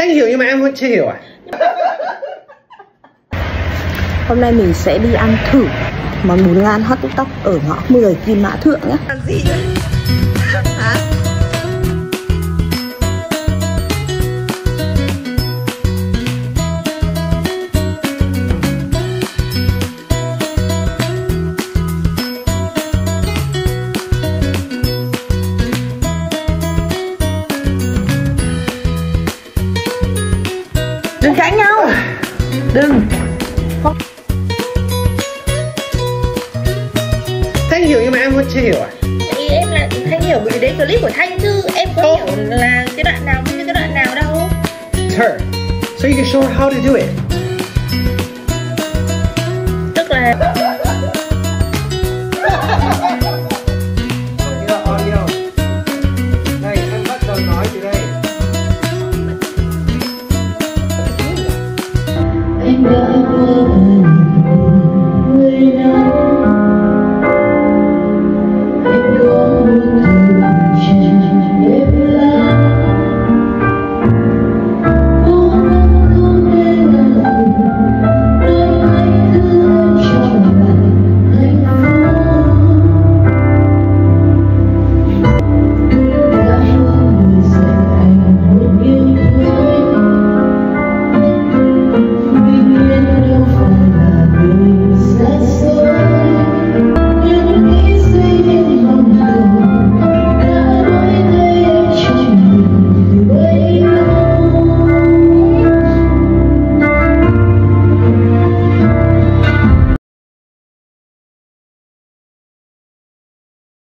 Thanh hiểu nhưng mà em vẫn chưa hiểu à? Hôm nay mình sẽ đi ăn thử món bún ngan hot TikTok ở ngõ 10 Kim Mã Thượng nhé. Làm gì vậy? Hả? Đừng cãi nhau. Đừng. Thanh hiểu nhưng mà em vẫn chưa hiểu à? Ý em là Thanh hiểu bởi vì đấy clip của Thanh chứ em có hiểu là cái đoạn nào với cái đoạn nào đâu. It's her. So you can show her how to do it.